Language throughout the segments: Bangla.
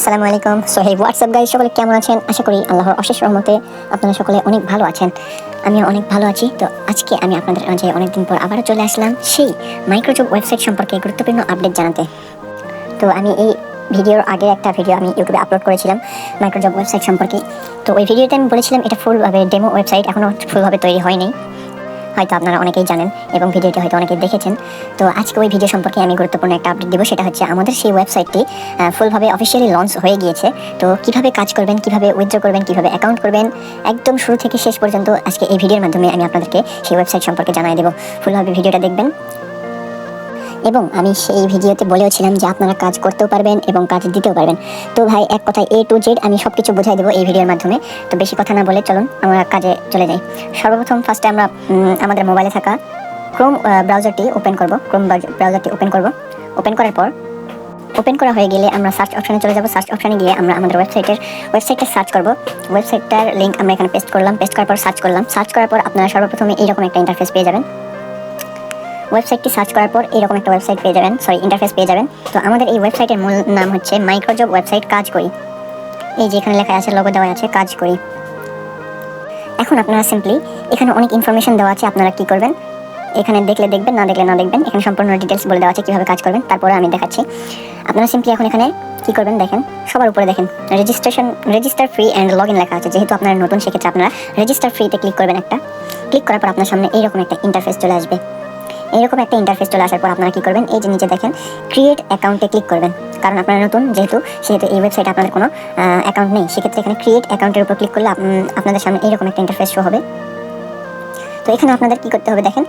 আসসালামু আলাইকুম। সো হে হোয়াটসঅ্যাপ গাইস, সকলে কেমন আছেন? আশা করি আল্লাহর অশেষ রহমতে আপনারা সকলে অনেক ভালো আছেন। আমিও অনেক ভালো আছি। তো আজকে আমি আপনাদের মাঝে অনেকদিন পর আবারও চলে আসলাম সেই মাইক্রোজব ওয়েবসাইট সম্পর্কে গুরুত্বপূর্ণ আপডেট জানাতে। তো আমি এই ভিডিওর আগে একটা ভিডিও আমি ইউটিউবে আপলোড করেছিলাম মাইক্রোজব ওয়েবসাইট সম্পর্কে। তো ওই ভিডিওতে আমি বলেছিলাম এটা ফুলভাবে ডেমো ওয়েবসাইট, এখনও ফুলভাবে তৈরি হয়নি, হয়তো আপনারা অনেকেই জানেন এবং ভিডিওটি হয়তো অনেকেই দেখেছেন। তো আজকে ওই ভিডিও সম্পর্কে আমি গুরুত্বপূর্ণ একটা আপডেট দেবো। সেটা হচ্ছে আমাদের সেই ওয়েবসাইটটি ফুলভাবে অফিসিয়ালি লঞ্চ হয়ে গিয়েছে। তো কিভাবে কাজ করবেন, কিভাবে উইথড্র করবেন, কিভাবে অ্যাকাউন্ট করবেন, একদম শুরু থেকে শেষ পর্যন্ত আজকে এই ভিডিওর মাধ্যমে আমি আপনাদেরকে সেই ওয়েবসাইট সম্পর্কে জানিয়ে দেবো। ফুলভাবে ভিডিওটা দেখবেন। এবং আমি সেই ভিডিওতে বলেওছিলাম যে আপনারা কাজ করতেও পারবেন এবং কাজ দিতেও পারবেন। তো ভাই এক কথায় A to Z আমি সব কিছু বোঝাই দেবো এই ভিডিওর মাধ্যমে। তো বেশি কথা না বলে চলুন আমরা কাজে চলে যাই। সর্বপ্রথম ফার্স্টে আমরা আমাদের মোবাইলে থাকা ক্রোম ব্রাউজারটি ওপেন করব। ওপেন করার পর ওপেন করা হয়ে গেলে আমরা সার্চ অপশানে চলে যাব। সার্চ অপশানে গিয়ে আমরা আমাদের ওয়েবসাইটে সার্চ করব। ওয়েবসাইটটার লিঙ্ক আমরা এখানে পেস্ট করলাম। পেস্ট করার পর সার্চ করলাম। সার্চ করার পর আপনারা সর্বপ্রথমে এইরকম একটা ইন্টারফেস পেয়ে যাবেন। ওয়েবসাইটটি সার্চ করার পর এরকম একটা ইন্টারফেস পেয়ে যাবেন। তো আমাদের এই ওয়েবসাইটের মূল নাম হচ্ছে মাইক্রোজব ওয়েবসাইট কাজ করি। এই যে এখানে লেখা আছে, লোগো দেওয়া আছে কাজ করি। এখন আপনারা সিম্পলি এখানে অনেক ইনফরমেশন দেওয়া আছে, আপনারা কি করবেন এখানে দেখলে দেখবেন, না দেখলে না দেখবেন। এখানে সম্পূর্ণ ডিটেলস বলে দেওয়া আছে কীভাবে কাজ করবেন, তারপরে আমি দেখাচ্ছি। আপনারা সিম্পলি এখন এখানে কী করবেন দেখেন, সবার উপরে দেখেন register free and log in লেখা আছে। যেহেতু আপনারা নতুন, সেক্ষেত্রে আপনারা রেজিস্টার ফ্রিতে ক্লিক করবেন। ক্লিক করার পর আপনার সামনে এইরকম একটা ইন্টারফেস চলে আসবে। এইরকম একটা ইন্টারফেস চলে আসার পর আপনারা কী করবেন, এই যে নিচে দেখেন ক্রিয়েট অ্যাকাউন্টে ক্লিক করবেন। কারণ আপনারা নতুন যেহেতু এই ওয়েবসাইটে আপনাদের কোনো অ্যাকাউন্ট নেই, সেক্ষেত্রে এখানে ক্রিয়েট অ্যাকাউন্টের উপর ক্লিক করলে আপনাদের সামনে এইরকম একটা ইন্টারফেস শো হবে। তো এখানে আপনাদের কী করতে হবে দেখেন,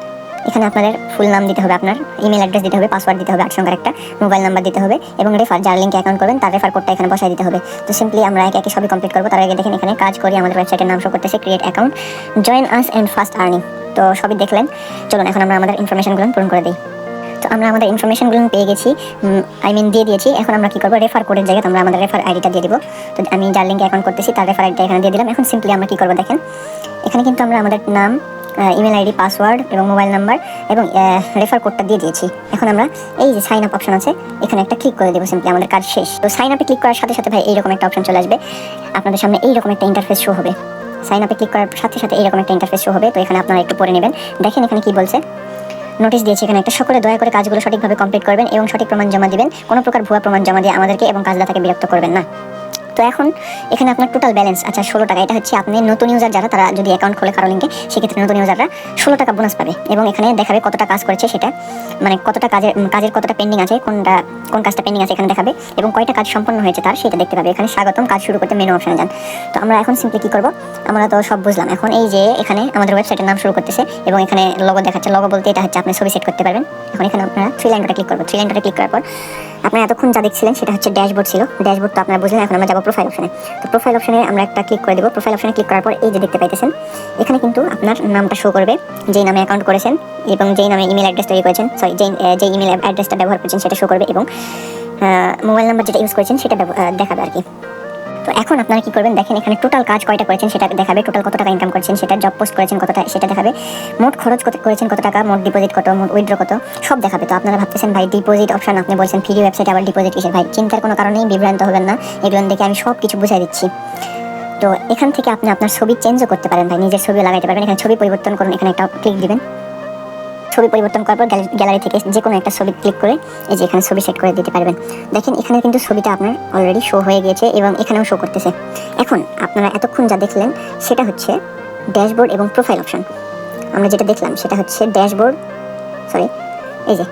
এখানে আপনাদের ফুল নাম দিতে হবে, আপনার ইমেল অ্যাড্রেস দিতে হবে, পাসওয়ার্ড দিতে হবে, 8 সংখ্যার একটা মোবাইল নাম্বার দিতে হবে এবং যার লিঙ্কে অ্যাকাউন্ট করবেন তার রেফার কোডটা এখানে বসাই দিতে হবে। তো সিম্পলি আমরা একে সবই কমপ্লিট করবো। তার আগে দেখেন এখানে কাজ করি আমাদের ওয়েবসাইটের নাম শো করতেছে, create account, join us and fast earning. তো সবই দেখলেন। চলুন এখন আমরা আমাদের ইনফরমেশনগুলো পূরণ করে দিই। তো আমরা আমাদের ইনফরমেশনগুলো পেয়ে গেছি, দিয়ে দিয়েছি। এখন আমরা কী করবো, রেফার কোডের জায়গায় আমরা আমাদের রেফার আইডিটা দিয়ে দিব। তো আমি যার লিঙ্কে অ্যাকাউন্ট করতেছি তার রেফার আইডিটা এখানে দিয়ে দিলাম। এখন সিম্পলি আমরা কী করবো দেখেন, এখানে কিন্তু আমরা আমাদের নাম, ইমেল আইডি, পাসওয়ার্ড এবং মোবাইল নাম্বার এবং রেফার কোডটা দিয়ে দিয়েছি। এখন আমরা এই যে সাইন আপ অপশন আছে এখানে একটা ক্লিক করে দেবো। সিম্পলি আমাদের কাজ শেষ। তো সাইন আপে ক্লিক করার সাথে সাথে ভাই এইরকম একটা অপশন চলে আসবে, আপনাদের সামনে এইরকম একটা ইন্টারফেস শো হবে। সাইন আপে ক্লিক করার সাথে সাথে এইরকম একটা ইন্টারফেস শো হবে। তো এখানে আপনারা একটু পড়ে নেবেন। দেখেন এখানে কি বলছে, নোটিশ দিয়েছে এখানে একটা, সকলে দয়া করে কাজগুলো সঠিকভাবে কমপ্লিট করবেন এবং সঠিক প্রমাণ জমা দিবেন। কোনো প্রকার ভুয়া প্রমাণ জমা দিয়ে আমাদেরকে এবং কাজদাতাকে বিরক্ত করবেন না। তো এখন এখানে আপনার টোটাল ব্যালেন্স 16 টাকা। এটা হচ্ছে আপনি নতুন ইউজার যারা, তারা যদি অ্যাকাউন্ট খোলে কারো লিঙ্কে, সেক্ষেত্রে নতুন ইউজাররা 16 টাকা বোনাস পাবে। এবং এখানে দেখাবে কতটা কাজ করেছে, সেটা মানে কতটা কাজের কতটা পেন্ডিং আছে, কোন কাজটা পেন্ডিং আছে এখানে দেখাবে এবং কয়টা কাজ সম্পন্ন হয়েছে তার সেটা দেখতে পাবে। এখানে স্বাগতম, কাজ শুরু করতে মেনু অপশনে যান। তো আমরা এখন সিম্পলি কী করবো, আমরা তো সব বুঝলাম। এখন এই যে এখানে আমাদের ওয়েবসাইটের নাম শুরু করতেছে এবং এখানে লোগো দেখাচ্ছে। লোগো বলতে এটা হচ্ছে আপনি ছবি সেট করতে পারবেন। এখন এখানে আপনারা থ্রি লাইনটা ক্লিক করবো। থ্রি লাইনটা ক্লিক করার পর আপনারা এতক্ষণ যা দেখছিলেন সেটা হচ্ছে ড্যাশবোর্ড ছিল। ড্যাশবোর্ড তো আপনারা বুঝলেন। এখন আমরা যাবো প্রোফাইল অপশনে। তো প্রোফাইল অপশনে আমরা একটা ক্লিক করে দেবো। প্রোফাইল অপশনে ক্লিক করার পর এই যে দেখতে পাইতেছেন এখানে কিন্তু আপনার নামটা শো করবে, যেই নামে অ্যাকাউন্ট করেছেন এবং যেই নামে ইমেল অ্যাড্রেস তৈরি করেছেন, যে ইমেল অ্যাড্রেসটা ব্যবহার করেছেন সেটা শো করবে এবং মোবাইল নাম্বার যেটা ইউজ করেছেন সেটা দেখাবে আর কি। তো এখন আপনারা কি করবেন দেখেন, এখানে টোটাল কাজ কয়টা করেছেন সেটা দেখাবে, টোটাল কত টাকা ইনকাম করেছেন সেটা, জব পোস্ট করেছেন কতটা সেটা দেখাবে, মোট খরচ করেছেন কত টাকা, মোট ডিপোজিট কত, মোট উইথড্র কত, সব দেখাবে। তো আপনারা ভাবতেছেন ভাই ডিপোজিট অপশন, আপনি বলছেন ফ্রি ওয়েবসাইট আবার ডিপোজিট কিসের? ভাই চিন্তার কোনো কারণেই বিভ্রান্ত হবেন না, এগুলো দেখে আমি সব কিছু বুঝাই দিচ্ছি। তো এখান থেকে আপনি আপনার ছবি চেঞ্জও করতে পারেন ভাই, নিজের ছবি লাগাইতে পারবেন। এখানে ছবি পরিবর্তন করুন, এখানে একটা ক্লিক দিবেন। ছবি পরিবর্তন করার পর গ্যালারি থেকে যে কোনো একটা ছবি ক্লিক করে এই যে এখানে ছবি সেট করে দিতে পারবেন। দেখেন এখানে কিন্তু ছবিটা আপনার অলরেডি শো হয়ে গিয়েছে এবং এখানেও শো করতেছে। এখন আপনারা এতক্ষণ যা দেখলেন সেটা হচ্ছে ড্যাশবোর্ড এবং প্রোফাইল অপশন। আমরা যেটা দেখলাম সেটা হচ্ছে এই যে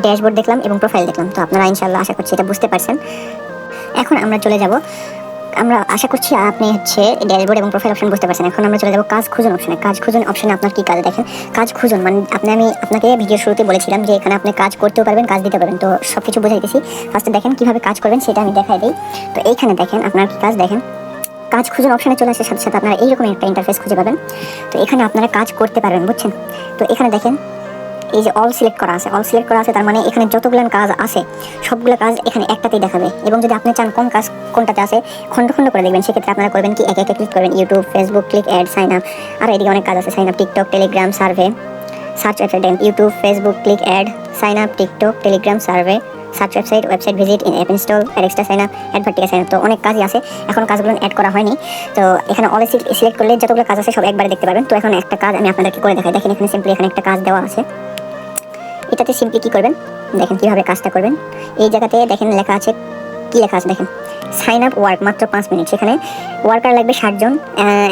ড্যাশবোর্ড দেখলাম এবং প্রোফাইল দেখলাম। তো আপনারা ইনশাআল্লাহ আশা করছি এটা বুঝতে পারছেন। এখন আমরা চলে যাব, আমরা আশা করছি আপনি হচ্ছে ড্যাশবোর্ড এবং প্রোফাইল অপশন বুঝতে পারছেন। এখন আমরা চলে যাবো কাজ খুঁজুন অপশনে। কাজ খুঁজুন অপশনে আপনার কি কাজ দেখেন, কাজ খুঁজুন মানে আমি আপনাকে ভিডিও শুরুতে বলেছিলাম যে এখানে আপনি কাজ করতেও পারবেন, কাজ দিতে পারবেন। তো সব কিছু বুঝাইতেছি। ফার্স্টে দেখেন কীভাবে কাজ করবেন সেটা আমি দেখাই দিই। তো এইখানে দেখেন আপনার কি কাজ, দেখেন কাজ খুঁজুন অপশনে চলে আসার সাথে সাথে আপনারা এইরকম একটা ইন্টারফেস খুঁজে পাবেন। তো এখানে আপনারা কাজ করতে পারবেন, বুঝছেন? তো এখানে দেখেন এই যে অল সিলেক্ট করা আছে, তার মানে এখানে যতগুলো কাজ আছে সবগুলো কাজ এখানে একটাতেই দেখাবে। এবং যদি আপনি চান কোন কাজ কোনটাতে আছে খণ্ড খণ্ড করে দেখবেন, সেক্ষেত্রে আপনারা করবেন কি একে একে ক্লিক করবেন। YouTube, Facebook, click ad, sign up, আর এদিকে অনেক কাজ আছে, sign up, TikTok, Telegram, survey, search website দেখেন YouTube, Facebook, click ad, sign up, TikTok, Telegram, survey, search website, website visit, app install, Alexa sign up, Advertica sign up. তো অনেক কাজই আছে, এখন কাজগুলো অ্যাড করা হয়নি। তো এখানে অল সিলেক্ট করলে যতগুলো কাজ আছে সব একবারে দেখতে পারবেন। তো এখন একটা কাজ আমি আপনাদেরকে করে দেখাই। দেখেন এখানে সিম্পলি এখানে একটা কাজ দেওয়া আছে। এটাতে সিম্পলি কি করবেন দেখেন কিভাবে কাজটা করবেন। এই জায়গাতে দেখেন লেখা আছে, কি লেখা আছে দেখেন, সাইন আপ ওয়ার্ক মাত্র 5 মিনিট। সেখানে ওয়ার্কার লাগবে 60 জন,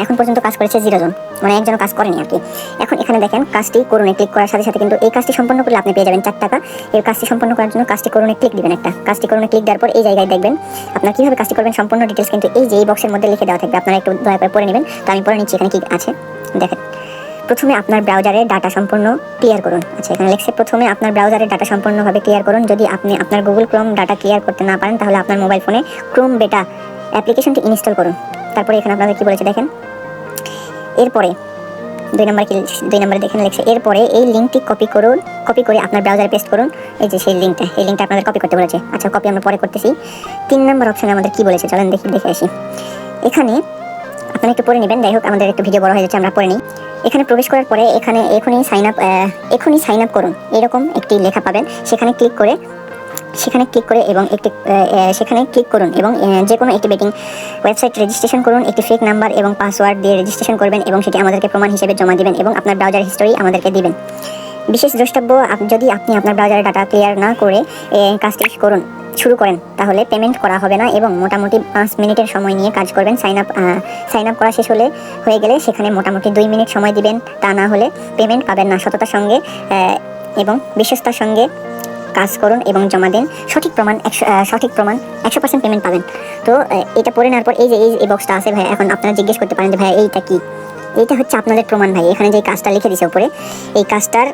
এখন পর্যন্ত কাজ করেছে 0 জন, মানে একজনও কাজ করেনি আর কি। এখন এখানে দেখেন কাজটি করুন ক্লিক করার সাথে সাথে কিন্তু এই কাজটি সম্পন্ন করলে আপনি পেয়ে যাবেন 4 টাকা। এই কাজটি সম্পন্ন করার জন্য কাজটি করুন ক্লিক দিবেন একটা। কাজটি করুন ক্লিক দেওয়ার পর এই জায়গায় দেখবেন আপনার কিভাবে কাজটি করবেন সম্পূর্ণ ডিটেলস কিন্তু এই যে এই বক্সের মধ্যে লিখে দেওয়া থাকবে, আপনারা একটু দয়া করে পড়ে নেবেন। তো আমি পড়ে নিচ্ছি এখানে কি আছে দেখেন। প্রথমে আপনার ব্রাউজারের ডাটা সম্পূর্ণ ক্লিয়ার করুন। আচ্ছা এখানে লেখছে প্রথমে আপনার ব্রাউজারের ডাটা সম্পূর্ণভাবে ক্লিয়ার করুন। যদি আপনি আপনার গুগল ক্রোম ডাটা ক্লিয়ার করতে না পারেন তাহলে আপনার মোবাইল ফোনে ক্রোম বেটা অ্যাপ্লিকেশনটি ইনস্টল করুন। তারপরে এখানে আপনাদের কি বলেছে দেখেন, এরপরে 2 নম্বরে দেখেন লেখছে এরপরে এই লিঙ্কটি কপি করে আপনার ব্রাউজারে পেস্ট করুন। এই যে সেই লিঙ্কটা আপনাদের কপি করতে বলেছে। আচ্ছা কপি আমরা পরে করতেছি। 3 নম্বর অপশনে আমাদের কি বলেছে চলেন দেখে আসি। এখানে আপনারা একটু পড়ে নেবেন, যাই হোক আমাদের একটু ভিডিও বড় হয়ে যাচ্ছে, আমরা পড়ে নিই। এখানে প্রবেশ করার পরে এখানে এখনই সাইন আপ করুন এরকম একটি লেখা পাবেন। সেখানে ক্লিক করে এবং সেখানে ক্লিক করুন এবং যে কোনো একটি বেটিং ওয়েবসাইট রেজিস্ট্রেশন করুন। একটি ফেক নাম্বার এবং পাসওয়ার্ড দিয়ে রেজিস্ট্রেশন করবেন এবং সেটি আমাদেরকে প্রমাণ হিসেবে জমা দিবেন এবং আপনার ব্রাউজার হিস্টোরি আমাদেরকে দিবেন। বিশেষ দ্রষ্টব্য, যদি আপনি আপনার ব্রাউজারের ডাটা ক্লিয়ার না করে কাজটি শুরু করেন তাহলে পেমেন্ট করা হবে না এবং মোটামুটি 5 মিনিটের সময় নিয়ে কাজ করবেন। সাইন আপ করা শেষ হয়ে গেলে সেখানে মোটামুটি 2 মিনিট সময় দিবেন, তা না হলে পেমেন্ট পাবেন না। সততার সঙ্গে এবং বিশ্বস্তার সঙ্গে কাজ করুন এবং জমা দিন। সঠিক প্রমাণ 100% পেমেন্ট পাবেন। তো এটা পড়ে নেওয়ার পর এই যে এই বক্সটা আছে ভাই, এখন আপনারা জিজ্ঞেস করতে পারেন যে ভাই এইটা কি? এইটা হচ্ছে আপনাদের প্রমাণ ভাই। এখানে যে কাজটা লিখে দিয়েছে উপরে, এই কাজটার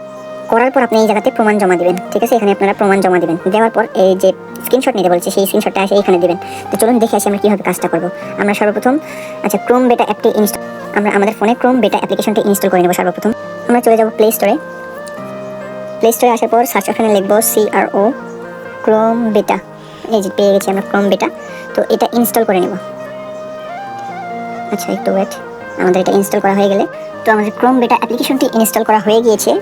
করার পর আপনি এই জায়গাতে প্রমাণ জমা দিবেন, ঠিক আছে? এখানে আপনারা প্রমাণ জমা দিবেন। দেওয়ার পর এই যে স্ক্রিনশট নিতে বলছে সেই স্ক্রিনশটটা এসে এখানে দিবেন। তো চলুন দেখে আসি আমরা কীভাবে কাজটা করবো। আমরা সর্বপ্রথম ক্রোম বেটা অ্যাপটি আমরা আমাদের ফোনে ক্রোম বেটা অ্যাপ্লিকেশনটি ইনস্টল করে নেব। সর্বপ্রথম আমরা চলে যাব প্লে স্টোরে আসার পর সার্চ অপশনে লিখবো CRO ক্রোম বেটা। এই যে পেয়ে গেছি আমরা ক্রোম বেটা। তো এটা ইনস্টল করে নেব। আচ্ছা একটু ওয়েট, আমাদের এটা ইনস্টল করা হয়ে গেলে তো আমাদের ক্রোম বেটা অ্যাপ্লিকেশনটি ইনস্টল করা হয়ে গিয়েছে।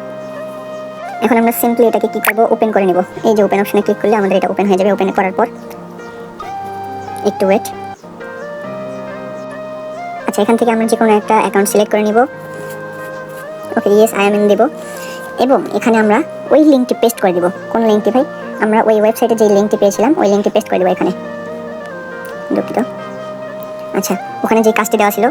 এখন আমরা সিম্পলি এটাকে কি করব, ওপেন করে নেব। এই যে ওপেন অপশনে ক্লিক করলে আমাদের এটা ওপেন হয়ে যাবে। ওপেন করার পর একটু ওয়েট। আচ্ছা এখান থেকে আমরা যে কোনো একটা অ্যাকাউন্ট সিলেক্ট করে নিব। Okay yes I am in দেব এবং এখানে আমরা ওই লিঙ্কটি পেস্ট করে দেব। কোন লিঙ্কটি ভাই? আমরা ওই ওয়েবসাইটে যে লিঙ্কটি পেয়েছিলাম ওই লিঙ্কটি পেস্ট করে দেব এখানে। দুঃখিত। আচ্ছা ওখানে যে কাজটি দেওয়া ছিল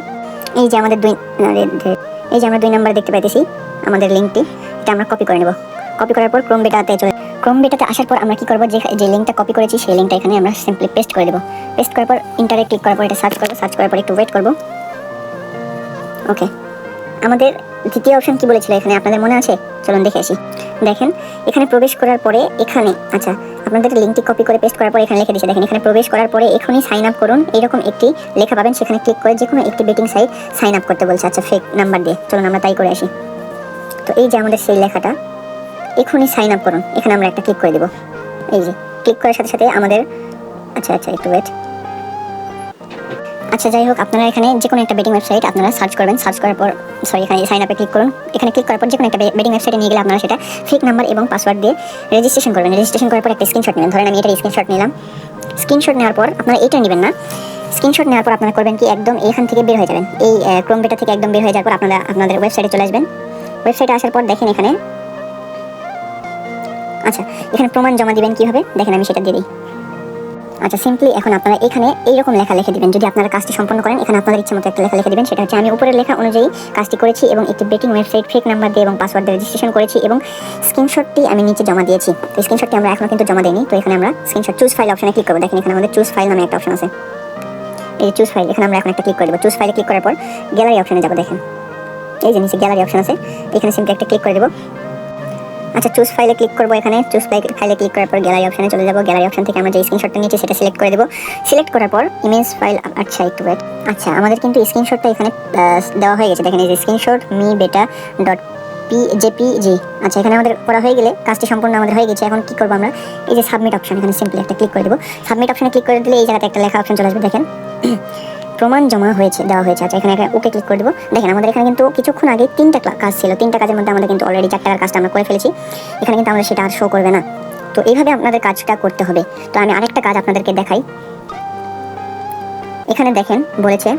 এই যে আমাদের 2 নম্বরে দেখতে পাইতেছি আমাদের লিঙ্কটি, এটা আমরা কপি করে নেব। কপি করার পর ক্রোম বেটাতে আসার পর আমরা কি করব, যে লিঙ্কটা কপি করেছি সেই লিঙ্কটা এখানে আমরা সিম্পলি পেস্ট করে দেব। পেস্ট করার পর ইন্টারে ক্লিক করার পর এটা সার্চ করার পর একটু ওয়েট করব। ওকে আমাদের দ্বিতীয় অপশন কি বলেছিল এখানে আপনাদের মনে আছে? চলুন দেখে আসি। দেখেন এখানে প্রবেশ করার পরে এখানে আপনাদের লিঙ্কটি কপি করে পেস্ট করার পরে এখানে লিখে দিয়েছে। দেখেন এখানে প্রবেশ করার পরে এখনই সাইন আপ করুন এরকম একটি লেখা পাবেন। সেখানে ক্লিক করে যে কোনো একটি বেটিং সাইট সাইন আপ করতে বলছে। আচ্ছা ফেক নাম্বার দিয়ে, চলুন আমরা তাই করে আসি। তো এই যে আমাদের সেই লেখাটা, এখনই সাইন আপ করুন, এখানে আমরা একটা ক্লিক করে দেব। এই যে ক্লিক করার সাথে সাথে আমাদের একটু ওয়েট। আচ্ছা যাই হোক, আপনারা এখানে যে কোনো একটা বেটিং ওয়েবসাইট আপনারা সার্চ করবেন। সার্চ করার পর এখানে সাইন আপে ক্লিক করুন। এখানে ক্লিক করার পর যে কোনো একটা বেটিং ওয়েবসাইটে নিয়ে গেলে আপনারা সেটা ফেক নাম্বার এবং পাসওয়ার্ড দিয়ে রেজিস্ট্রেশন করবেন। রেজিস্ট্রেশন করার পর একটা স্ক্রিনশট নেবেন। ধরেন আমি এটার স্ক্রিনশট নিলাম। স্ক্রিনশট নেওয়ার পর আপনারা এটা নেবেন না, স্ক্রিনশট নেওয়ার পর আপনারা করবেন কি, একদম এখান থেকে বের হয়ে যাবেন। এই ক্রোম বেটা থেকে একদম বের হয়ে যাওয়ার পর আপনারা আপনাদের ওয়েবসাইটে চলে আসবেন। ওয়েবসাইটে আসার পর দেখেন এখানে এখানে প্রমাণ জমা দিবেন কিভাবে দেখেন, আমি সেটা দিয়ে দিই। আচ্ছা সিম্পলি এখন আপনারা এখানে এইরকম লেখা লিখে দিবেন। যদি আপনারা কাজটি সম্পন্ন করেন এখানে আপনাদের ইচ্ছে মতো একটা লেখা লিখে দিবেন। সেটা হচ্ছে আমি উপরের লেখা অনুযায়ী কাজটি করেছি এবং একটি বেটিং ওয়েবসাইট ফেক নাম্বার দিয়ে এবং পাসওয়ার্ড দিয়ে রেজিস্ট্রেশন করেছি এবং স্ক্রিনশটটি আমি নিচে জমা দিয়েছি। তো স্ক্রিনশটটি আমরা এখনো কিন্তু জমা দিইনি। তো এখানে আমরা স্ক্রিনশট চুজ ফাইল অপশনে ক্লিক করব। দেখেন এখানে আমাদের চুজ ফাইল নামে একটা অপশন আছে। এই যে চুজ ফাইল, এখানে আমরা এখন একটা ক্লিক করে দেবো। চুজ ফাইলে ক্লিক করার পর গ্যালারি অপশনে যাব। দেখেন এই যে নিচে গ্যালারি অপশন আছে, এখানে সিম্পলি একটা ক্লিক করে দেবো। আচ্ছা চুজ ফাইলে ক্লিক করবো। এখানে চুজ ফাইলে ক্লিক করার পর গ্যালারি অপশনে চলে যাবো। গ্যালারি অপশন থেকে আমরা যে স্ক্রিনশটটা নিয়েছি সেটা সিলেক্ট করে দেবো। সিলেক্ট করার পর ইমেজ ফাইল, একটু ওয়েট। আচ্ছা আমাদের কিন্তু স্ক্রিনশটটা এখানে দেওয়া হয়ে গেছে। দেখেন এই যে স্ক্রিনশট মি বেটা ডট jpg। আচ্ছা এখানে আমাদের করা হয়ে গেলে কাজটি সম্পূর্ণ আমাদের হয়ে গেছে। এখন কি করবো আমরা, এই যে সাবমিট অপশন, এখানে সিম্পলি একটা ক্লিক করে দেবো। সাবমিট অপশনে ক্লিক করে দিলে এই জায়গাতে একটা লেখা অপশন চলে আসবে। দেখেন প্রমাণ জমা হয়েছে দেওয়া হয়েছে। আচ্ছা এখানে ওকে ক্লিক করে দেবো। দেখেন আমাদের এখানে কিন্তু কিছুক্ষণ আগে 3টা কাজ ছিল, 3টা কাজের মধ্যে আমাদের কিন্তু অলরেডি 4 টাকার কাজটা আমরা করে ফেলেছি। এখানে কিন্তু আমাদের সেটা আর শো করবে না। তো এইভাবে আপনাদের কাজটা করতে হবে। তো আমি আরেকটা কাজ আপনাদেরকে দেখাই। এখানে দেখেন বলেছে,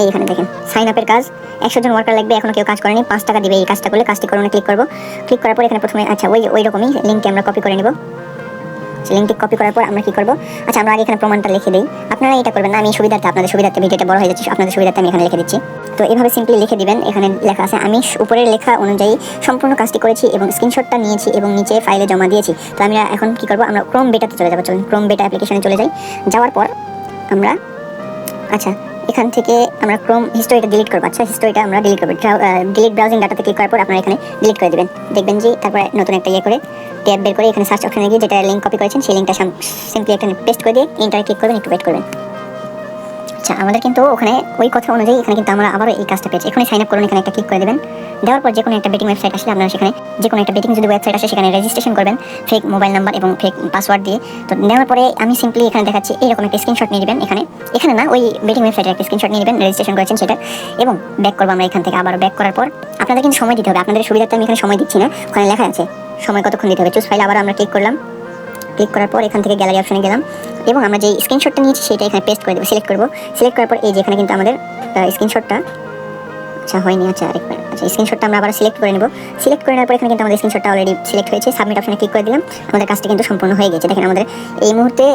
এইখানে দেখেন সাইন আপের কাজ, 100 জন ওয়ার্কার লাগবে, এখনো কেউ কাজ করেনি, 5 টাকা দিবে এই কাজটা করলে। কাজটি করুন ক্লিক করবো। ক্লিক করার পর এখানে প্রথমে আচ্ছা ওই রকমই লিঙ্কটি আমরা কপি করে নেব। লিঙ্কটি কপি করার পর আমরা কি করব, আচ্ছা আমরা আগে এখানে প্রমাণটা লিখে দিই। আপনারা এটা করবেন না, আমি সুবিধার্থে আপনাদের সুবিধার্থে ভিডিওটা বড় হয়ে যাচ্ছে, আপনাদের সুবিধার্থে আমি এখানে লিখে দিচ্ছি। তো এইভাবে সিম্পলি লিখে দিবেন। এখানে লেখা আছে আমি উপরের লেখা অনুযায়ী সম্পূর্ণ কাজটি করেছি এবং স্ক্রিনশটটা নিয়েছি এবং নিচে ফাইলে জমা দিয়েছি। তো আমরা এখন কি করব, আমরা ক্রোম বেটাতে চলে যাব। চলুন ক্রোম বেটা অ্যাপ্লিকেশনে চলে যাই। যাওয়ার পর আমরা আচ্ছা এখান থেকে আমরা ক্রোম হিস্টোরিটা ডিলিট করবো। আচ্ছা হিস্টোরিটা আমরা ডিলিট করবো। ডিলিট ব্রাউজিং ডাটাতে ক্লিক করার পর আপনারা এখানে ডিলিট করে দেবেন। দেখবেন যে তারপরে নতুন একটা করে ট্যাব বের করে এখানে সার্চ অপশনে গিয়ে যেটা লিঙ্ক কপি করেছেন সেই লিঙ্কটা সিম্পলি এখানে পেস্ট করে দিয়ে এন্টারে ক্লিক করবেন, একটু ওয়েট করবেন। আচ্ছা আমাদের কিন্তু ওখানে ওই কথা অনুযায়ী এখানে কিন্তু আমরা আবারও এই কাজটা পেয়েছি। এখানে সাইন আপ করুন, এখানে একটা ক্লিক করে দেবেন। দেওয়ার পর যে কোনো একটা বেটিং ওয়েবসাইট আসলে আপনারা সেখানে যে কোনো একটা বেটিং যদি ওয়েবসাইট আসে সেখানে রেজিস্ট্রেশন করবেন ফেক মোবাইল নাম্বার এবং ফেক পাসওয়ার্ড দিয়ে। তো নেওয়ার পরে আমি সিম্পলি এখানে দেখাচ্ছি এইরকম একটা স্ক্রিনশট নিয়ে নেবেন। এখানে না ওই বেটিং ওয়েবসাইটের একটা স্ক্রিনশট নিয়ে নেবেন, রেজিস্ট্রেশন করেছেন সেটা, এবং ব্যাক করবো আমরা এখান থেকে। আবার ব্যাক করার পর আপনাদের কিন্তু সময় দিতে হবে, আপনাদের সুবিধার্থে আমি এখানে সময় দিচ্ছি না, ওখানে লেখা আছে সময় কতক্ষণ দিতে হবে। চুজ ফাইল আবার আমরা ক্লিক করলাম। ক্লিক করার পর এখান থেকে গ্যালারি অপশনে গেলাম এবং আমরা যে স্ক্রিনশটটা নিয়েছি সেটা এখানে পেস্ট করে দেবো। সিলেক্ট করবো। সিলেক্ট করার পর এই যে এখানে কিন্তু আমাদের স্ক্রিনশটটা আচ্ছা হয়নি। আচ্ছা আরেকবার আচ্ছা স্ক্রিনশটটা আমরা আবার সিলেক্ট করে নেব। সিলেক্ট করে নেওয়ার পর এখানে কিন্তু আমাদের স্ক্রিনশটটা অলরেডি সিলেক্ট হয়েছে। সাবমিট অপশনে ক্লিক করে দিলাম। আমাদের কাজটি কিন্তু সম্পূর্ণ হয়ে গেছে। দেখেন আমাদের এই মুহূর্তে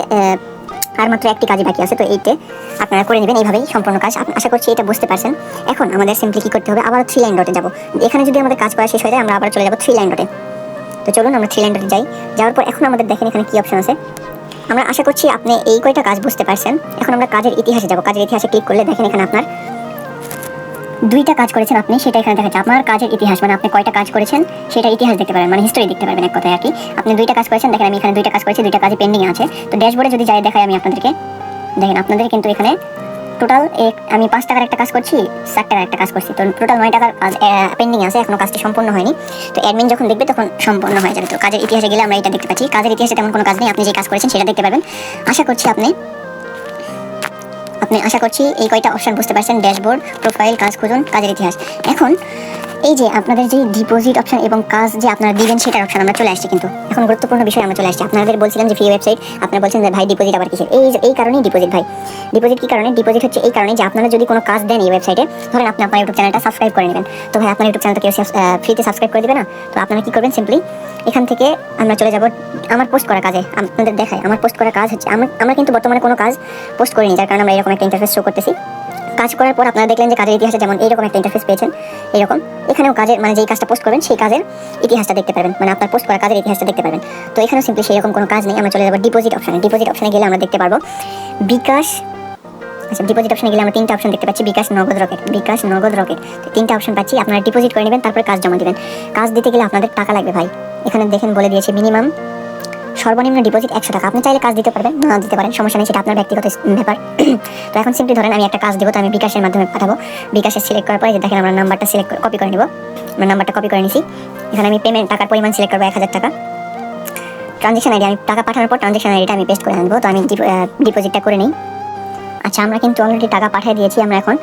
আর মাত্র একটি কাজই বাকি আছে। তো এইটা আপনারা করে নেবেন এইভাবেই সম্পূর্ণ কাজ। আশা করছি এটা বুঝতে পারছেন। এখন আমাদের সিম্পলি কি করতে হবে, আবার 3 লাইন ডটে যাব। এখানে যদি আমাদের কাজ করা শেষ হয়ে যায় আমরা আবার চলে যাব 3 লাইন ডটে। তো চলুন আমরা 3 লাইন ডটে যাই। যাওয়ার পর এখন আমাদের দেখেন এখানে কি অপশন আছে। আমরা আশা করছি আপনি এই কয়টা কাজ বুঝতে পারছেন। এখন আমরা কাজের ইতিহাসে যাব। কাজের ইতিহাসে ক্লিক করলে দেখেন এখানে আপনার 2টা কাজ করেছেন আপনি, সেটা এখানে দেখাচ্ছে। আপনার কাজের ইতিহাস মানে আপনি কয়টা কাজ করেছেন সেটা ইতিহাস দেখতে পারবেন, মানে হিস্টরি দেখতে পারবেন এক কথায় আর কি। আপনি 2টা কাজ করেছেন, দেখেন আমি এখানে 2টা কাজ করেছি, 2টা কাজই পেন্ডিং আছে। তো ড্যাশবোর্ডে যদি যাই দেখাই আমি আপনাদেরকে, দেখেন আপনাদের কিন্তু এখানে টোটাল আমি 5 টাকার একটা কাজ করছি, 7 টাকার একটা কাজ করছি। তো টোটাল 9 টাকার কাজ পেন্ডিং আছে, এখনো কাজটি সম্পূর্ণ হয়নি। তো অ্যাডমিন যখন দেখবে তখন সম্পূর্ণ হয়ে যাবে। তো কাজের ইতিহাসে গেলে আমরা এটা দেখতে পাচ্ছি। কাজের ইতিহাসে তেমন কোনো কাজ নেই, আপনি যে কাজ করেছেন সেটা দেখতে পারবেন। আশা করছি আপনি এই কয়টা অপশন বুঝতে পারছেন। ড্যাশবোর্ড, প্রোফাইল, কাজ খুঁজুন, কাজের ইতিহাস। এখন এই যে আপনাদের যে ডিপোজিট অপশন এবং কাজ যে আপনারা দিবেন সেটার অপশন আমরা চলে আসছি। কিন্তু এখন গুরুত্বপূর্ণ বিষয় আমরা চলে আসছি। আপনাদের বলছিলাম যে ফ্রি ওয়েবসাইট, আপনারা বলছেন যে ভাই ডিপোজিট আবার কিসের। এই কারণেই ডিপোজিট ভাই। ডিপোজিট কি কারণে? ডিপোজিট হচ্ছে এই কারণে যে আপনারা যদি কোনো কাজ দেন এই ওয়েবসাইটে, ধরেন আপনি আপনার ইউটিউব চ্যানেলটা সাবস্ক্রাইব করে নেবেন। তো ভাই আপনার ইউটিউব চ্যানেলটা কেউ ফ্রিতে সাবস্ক্রাইব করে দেবে না? তো আপনারা কি করবেন, সিম্পলি এখান থেকে আমরা চলে যাব আমার পোস্ট করা কাজে। আপনাদের দেখাই আমার পোস্ট করা কাজ হচ্ছে, আমরা কিন্তু বর্তমানে কোনো কাজ পোস্ট করিনি, যার কারণে আমরা এরকম একটা ইন্টারফেস শো করতেছি। কাজ করার পর আপনারা দেখলেন যে কাজের ইতিহাসে যেমন এইরকম একটা ইন্টারফেস পেয়েছেন, এরকম এখানেও কাজের মানে যেই কাজটা পোস্ট করবেন সেই কাজের ইতিহাসটা দেখতে পারবেন, মানে আপনার পোস্ট করা কাজের ইতিহাসটা দেখতে পারবেন। তো এখানেও সিম্পলি সেরকম কোনো কাজ নেই। আমরা চলে যাবো ডিপোজিট অপশনে। ডিপোজিট অপশনে গেলে আমরা দেখতে পারবো বিকাশ। আচ্ছা ডিপোজিট অপশনে গেলে আমরা 3টা অপশন দেখতে পাচ্ছি, বিকাশ, নগদ, রকেট। বিকাশ, নগদ, রকেট, 3টা অপশন পাচ্ছি। আপনারা ডিপোজিট করে নেবেন, তারপরে কাজ জমা দিবেন। কাজ দিতে গেলে আপনাদের টাকা লাগবে ভাই। এখানে দেখেন বলে দিয়েছে মিনিমাম সর্বনিম্ন ডিপোজিট 100 টাকা। আপনি চাইলে কাজ দিতে পারবেন, না দিতে পারেন, সমস্যা নেই, সেটা আপনার ব্যক্তিগত ব্যাপার। তো এখন সিম্পলি ধরেন আমি একটা কাজ দেবো, তো আমি বিকাশের মাধ্যমে পাঠাবো। বিকাশে সিলেক্ট করার পরে যে দেখেন আমরা নাম্বারটা কপি করে নেব। আমরা নাম্বারটা কপি করে নিছি। এখানে আমি পেমেন্ট টাকার পরিমাণ সিলেক্ট করবো 1000 টাকা। ট্রানজেকশন আইডি আমি টাকা পাঠানোর পর ট্রানজেকশন আইডিটা আমি পেস্ট করে আনবো। তো আমি ডিপোজিটটা করে নিই। আচ্ছা আমরা কিন্তু অলরেডি টাকা পাঠিয়ে দিয়েছি। আমরা এখন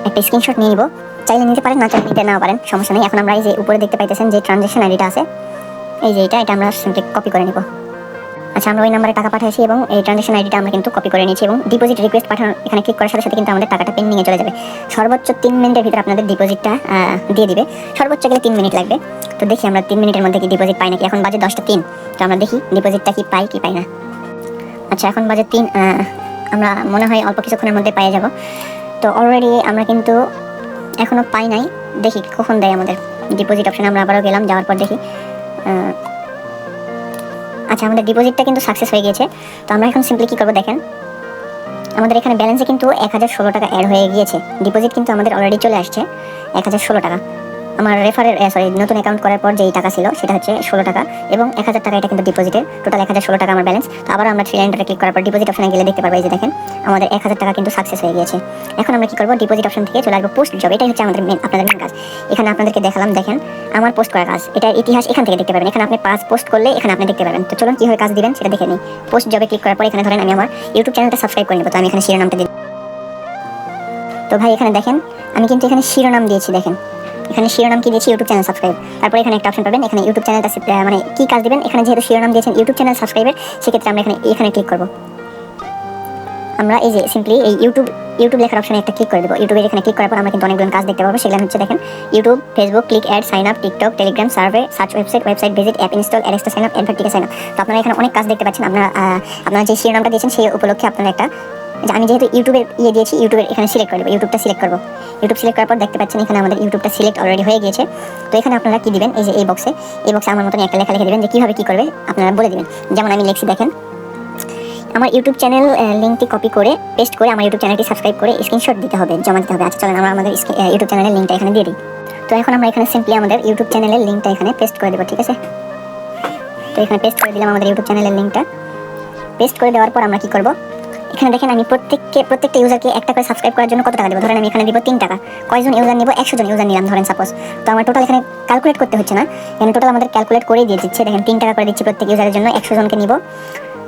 একটা স্ক্রিনশট নিয়ে নিব। চাইলে নিতে পারেন, না চাইলে নিতে নাও পারেন, সমস্যা নেই। এখন আমরা এই যে উপরে দেখতে পাইতেছেন যে ট্রানজেকশন আইডিটা আছে, এই যে এটা আমরা সিম্পলি কপি করে নেব। আচ্ছা আমরা ওই নাম্বারে টাকা পাঠাইছি এবং এই ট্রানজেকশন আইডিটা আমরা কিন্তু কপি করে নিয়েছি এবং ডিপোজিট রিকোয়েস্ট পাঠানো এখানে ক্লিক করার সাথে সাথে কিন্তু আমাদের টাকাটা পেন্ডিংয়ে চলে যাবে। সর্বোচ্চ 3 মিনিটের ভিতরে আপনাদের ডিপোজিটটা দিয়ে দিবে। সর্বোচ্চ গেলে 3 মিনিট লাগবে। তো দেখি আমরা 3 মিনিটের মধ্যে কি ডিপোজিট পাই নাকি। এখন বাজে 10টা 3। তো আমরা দেখি ডিপোজিটটা কি পাই কি পাই না। আচ্ছা এখন বাজে 3, আমরা মনে হয় অল্প কিছুক্ষণের মধ্যে পেয়ে যাব। তো অলরেডি আমরা কিন্তু এখনো পাই নাই, দেখি কখন দেয় আমাদের ডিপোজিট অপশনে। আমরা আবারও গেলাম, যাওয়ার পর দেখি আচ্ছা আমাদের ডিপোজিটটা কিন্তু সাকসেস হয়ে গিয়েছে। তো আমরা এখন সিম্পলি কী করবো দেখেন, আমাদের এখানে ব্যালেন্সে কিন্তু 1016 টাকা অ্যাড হয়ে গিয়েছে। ডিপোজিট কিন্তু আমাদের অলরেডি চলে আসছে 1016 টাকা। আমার নতুন অ্যাকাউন্ট করার পর যেই টাকা ছিল সেটা হচ্ছে 16 টাকা এবং 1000 টাকা এটা কিন্তু ডিপোজিটের, টোটাল 1016 টাকা আমার ব্যালেন্স। তো আবার আমরা থ্রি লাইনটাতে ক্লিক করার পর ডিপোজিট অপশনে গেলে দেখতে পারবো এই যে দেখেন আমাদের 1000 টাকা কিন্তু সাকসেস হয়ে গিয়েছে। এখন আমরা কি করব, ডিপোজিট অপশন থেকে চলে আসবো পোস্ট জব। এটাই হচ্ছে আমাদের আপনাদের মেন কাজ। এখানে আপনাদেরকে দেখালাম, দেখেন আমার পোস্ট করা কাজ, এটার ইতিহাস এখান থেকে দেখতে পাবেন। এখানে আপনি 5 পোস্ট করলে এখানে আপনি দেখতে পাবেন। তো চলুন কিভাবে কাজ দিবেন সেটা দেখে নিই। পোস্ট জবে ক্লিক করার পর এখানে ধরেন আমি আমার ইউটিউব চ্যানেলটা সাবস্ক্রাইব করে নেব। তো আমি এখানে শিরোনামটা দিই। তো ভাই এখানে দেখেন আমি কিন্তু এখানে শিরোনাম দিয়েছি, দেখেন এখানে শিরোনাম কি দিয়েছি, ইউটিউব চ্যানেল সাবস্ক্রাইব। তারপরে এখানে একটা অপশন পাবেন, এখানে ইউটিউব চ্যানেলটা মানে কি কাজ দিবেন। এখানে যেহেতু শিরোনাম দিয়েছেন ইউটিউব চ্যানেল সাবস্ক্রাইবের, সেক্ষেত্রে আমরা এখানে ক্লিক করব। আমরা এই যে সিম্পলি এই ইউটিউব লেখার অপশনে একটা ক্লিক করে দেবো। ইউটিউবে এখানে ক্লিক করার পর আমরা কিন্তু অনেকগুলো কাজ দেখতে পাবো। সেগুলো হচ্ছে দেখেন YouTube, Facebook, click ad, sign up, TikTok, Telegram, survey, search website visit, app install, Alexa sign up, Advertica sign up. তো আপনারা এখানে অনেক কাজ দেখতে পাচ্ছেন। আপনারা যে শিরোনামটা দিয়েছেন সেই উপলক্ষে আপনারা একটা, আমি যেহেতু ইউটিউবের দিয়েছি, ইউটিউবের এখানে সিলেক্ট করে দেবো। ইউটিউবটা সিলেক্ট করবো। ইউটিউব সিলেক্ট করার পর দেখতে পাচ্ছেন এখানে আমাদের ইউটিউবটা সিলেক্ট অলরেডি হয়ে গিয়েছে। তো এখানে আপনারা কি দিবেন, এই যে এই বক্সে আমার মতন একটা লেখা লিখে দেবেন যে কীভাবে কী করবে আপনারা বলে দিবেন। যেমন আমি লিখছি, দেখেন আমার ইউটিউব চ্যানেল লিঙ্কটি কপি করে পেস্ট করে আমার ইউটিউব চ্যানেলটি সাবস্ক্রাইব করে স্ক্রিনশট দিতে হবে, জমা দিতে হবে। আচ্ছা চলেন আমরা আমাদের ইউটিউব চ্যানেলের লিঙ্কটা এখানে দিয়ে দিই। তো এখন আমরা এখানে সিম্পলি আমাদের ইউটিউব চ্যানেলের লিঙ্কটা এখানে পেস্ট করে দেবো, ঠিক আছে। তো এখানে পেস্ট করে দিলাম আমাদের ইউটিউব চ্যানেলের লিঙ্কটা। পেস্ট করে দেওয়ার পর আমরা কি করব, এখানে দেখেন আমি প্রত্যেকটা ইউজারকে একটা করে সাবস্ক্রাইব করার জন্য কত টাকা দেবো। ধরেন আমি এখানে দিব 3 টাকা। কয়জন ইউজার নিব, 100 জন ইউজার নিলাম ধরেন সাপোজ। তো আমার টোটাল এখানে ক্যালকুলেট করতে হচ্ছে না, এখানে টোটাল আমাদের ক্যালকুলেট করেই দিয়ে দিচ্ছে। দেখেন 3 টাকা করে দিচ্ছি প্রত্যেক ইউজারের জন্য, 100 জনকে নিব।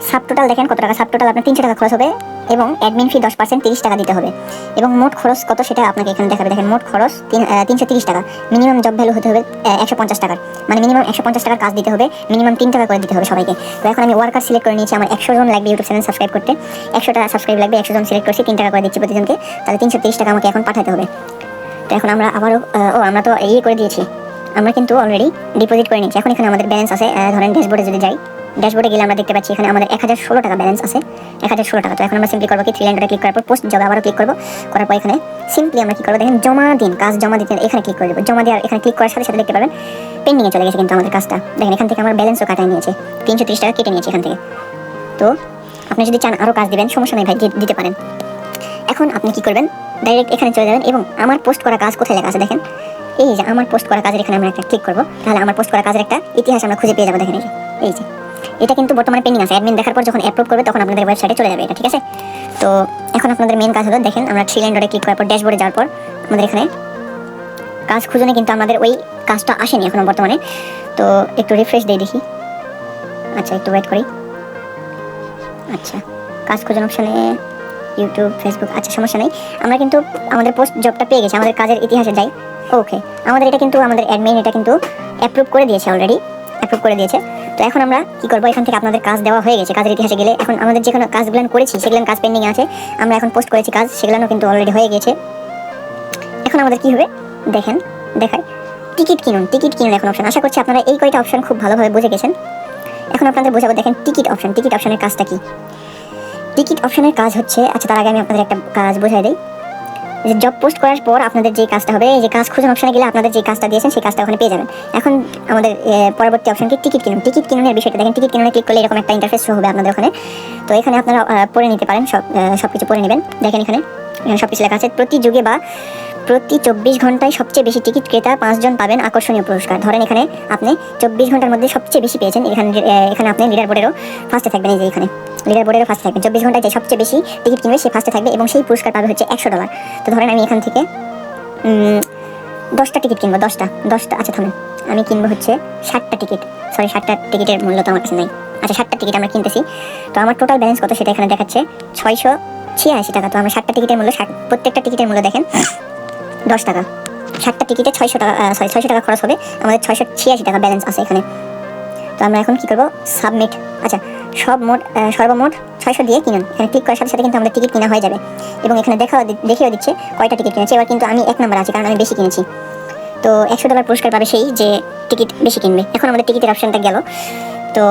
সাব টোটাল দেখেন কত টাকা, সাব টোটাল আপনার 300 টাকা খরচ হবে এবং অ্যাডমিন ফি 10% 30 টাকা দিতে হবে। এবং মোট খরচ কত সেটা আপনাকে এখানে দেখাবে। দেখেন মোট খরচ 330 টাকা। মিনিমাম জব ভ্যালু হতে হবে 150 টাকার, মানে মিনিমাম 150 টাকার কাজ দিতে হবে, মিনিমাম 3 টাকা করে দিতে হবে সবাইকে। তো এখন আমি ওয়ার্কার সিলেক্ট করে নিয়েছি, আমার 100 জন লাগবে ইউটিউব চ্যানেল সাবস্ক্রাইব করতে। 100 টাকা সাবস্ক্রাইব লাগবে, 100 জন সিলেক্ট করছি, 3 টাকা করে দিচ্ছি প্রতিজনকে, তাহলে 330 টাকা আমাকে এখন পাঠাতে হবে। তো এখন আমরা আবারও আমরা তো করে দিয়েছি, আমরা কিন্তু অলরেডি ডিপোজিট করে নিয়েছি। এখন এখানে আমাদের ব্যালেন্স আছে, ধরেন ড্যাশবোর্ডে যদি যাই, ড্যাশবোর্ডে গেলে আমরা দেখতে পাচ্ছি এখানে আমাদের 1016 টাকা ব্যালেন্স আছে, 1016 টাকা। তো এখন আমরা সিম্পলি করবো কি, থ্রি লাইনটা ক্লিক করার পর পোস্ট জবে আবারও ক্লিক করবো। করার পর এখানে সিম্পলি আমরা কি করবো, দেখেন জমা দিন, কাজ জমা দিতে এখানে ক্লিক করে দেবো। জমা দেওয়ার এখানে ক্লিক করার সাথে সাথে দেখতে পাবেন পেন্ডিংয়ে চলে গেছে কিন্তু আমাদের কাজটা। দেখেন এখান থেকে আমার ব্যালেন্সও কাটায় নিয়েছে, 330 টাকা কেটে নিয়েছে এখান থেকে। তো আপনি যদি চান আরও কাজ দিবেন, সমস্যা নেই ভাই, দিতে পারেন। এখন আপনি কি করবেন, ডাইরেক্ট এখানে চলে যাবেন এবং আমার পোস্ট করা কাজ কোথায় লেখা আছে দেখেন, এই যে আমার পোস্ট করা কাজের এখানে আমরা একটা ক্লিক করবো। তাহলে আমার পোস্ট করা কাজের একটা ইতিহাস আমরা খুঁজে পেয়ে যাবো। দেখেন এই যে এটা কিন্তু বর্তমানে পেন্ডিং আছে। অ্যাডমিন দেখার পর যখন অ্যাপ্রুভ করবে তখন আপনাদের ওয়েবসাইটে চলে যাবে এটা, ঠিক আছে। তো এখন আপনাদের মেন কাজ হলো, দেখেন আমরা থ্রি লাইন ডটে ক্লিক করার পর ড্যাশবোর্ডে যাওয়ার পর আমাদের এখানে কাজ খুঁজনে কিন্তু আমাদের ওই কাজটা আসেনি এখনো বর্তমানে। তো একটু রিফ্রেশ দিয়ে দেখি, আচ্ছা একটু ওয়েট করি। আচ্ছা কাজ খুঁজন অপশানে ইউটিউব, ফেসবুক, আচ্ছা সমস্যা নেই, আমরা কিন্তু আমাদের পোস্ট জবটা পেয়ে গেছি। আমাদের কাজের ইতিহাসে যাই, ওকে আমাদের এটা কিন্তু আমাদের অ্যাডমিন এটা কিন্তু অ্যাপ্রুভ করে দিয়েছে, অলরেডি অ্যাপ্রুভ করে দিয়েছে। তো এখন আমরা কি করবো, এখান থেকে আপনাদের কাজ দেওয়া হয়ে গেছে। কাজের ইতিহাসে গেলে এখন আমাদের যে কোনো কাজগুলো করেছি সেগুলো কাজ পেন্ডিং আছে, আমরা এখন পোস্ট করেছি কাজ, সেগুলো কিন্তু অলরেডি হয়ে গেছে। এখন আমাদের কি হবে দেখেন, দেখায় টিকিট কিনুন এখন অপশন। আশা করছি আপনারা এই কয়টা অপশন খুব ভালোভাবে বুঝে গেছেন। এখন আপনাদের বোঝাবো, দেখেন টিকিট অপশনের কাজটা কি। টিকিট অপশনের কাজ হচ্ছে, আচ্ছা তার আগে আমি আপনাদের একটা কাজ বোঝাই দিই। যে জব পোস্ট করার পর আপনাদের যে কাজটা হবে, এই যে কাজ খুঁজুন অপশনে গেলে আপনাদের যে কাজটা দিয়েছেন সেই কাজটা ওখানে পেয়ে যাবেন। এখন আমাদের পরবর্তী অপশন কি, টিকিট কিনুনের বিষয়টা দেখেন। টিকিট কিনুনে ক্লিক করলে এরকম একটা ইন্টারফেস শো হবে আপনাদের ওখানে। তো এখানে আপনারা পড়ে নিতে পারেন, সব কিছু পড়ে নেবেন। দেখেন এখানে সব কিছু লেখা আছে, প্রতি যুগে বা প্রতি 24 ঘন্টায় সবচেয়ে বেশি টিকিট ক্রেতা 5 জন পাবেন আকর্ষণীয় পুরস্কার। ধরেন এখানে আপনি 24 ঘন্টার মধ্যে সবচেয়ে বেশি পেয়েছেন, এখানে আপনি লিডার বোর্ডেরও ফার্স্টে থাকবেন। এই যে এখানে লিডার বোর্ডেরও ফার্স্টে থাকবেন। 24 ঘন্টায় যে সবচেয়ে বেশি টিকিট কিনবে সে ফার্স্টে থাকবে এবং সেই পুরস্কার পাবে হচ্ছে $100। তো ধরেন আমি এখান থেকে 10টা টিকিট কিনবো, 10টা আচ্ছা থামেন, আমি কিনবো হচ্ছে 60টা টিকিট। সরি 60টা টিকিটের মূল্য তো আমার কাছে নেই। আচ্ছা 60টা টিকিট আমরা কিনতেছি। তো আমার টোটাল ব্যালেন্স কত সেটা এখানে দেখাচ্ছে 686 টাকা। তো আমরা 60টা টিকিটের মূল্য, প্রত্যেকটা টিকিটের মূল্য দেখেন 10 টাকা। 60টা টিকিটে 600 টাকা, সরি 600 টাকা খরচ হবে, আমাদের 686 টাকা ব্যালেন্স আছে এখানে। তো আমরা এখন কি করবো, সাবমিট। আচ্ছা সর্বমোট 600 দিয়ে কিনুন, এখানে ক্লিক করার সাথে সাথে কিন্তু আমাদের টিকিট কিনা হয়ে যাবে এবং এখানে দেখিয়েও দিচ্ছে কয়টা টিকিট কিনেছে। এবার কিন্তু আমি 1 নম্বর আছি কারণ আমি বেশি কিনেছি। তো $100 পুরস্কার পাবে সেই যে টিকিট বেশি কিনবে। এখন আমাদের টিকিটের অপশনটা গেল। তো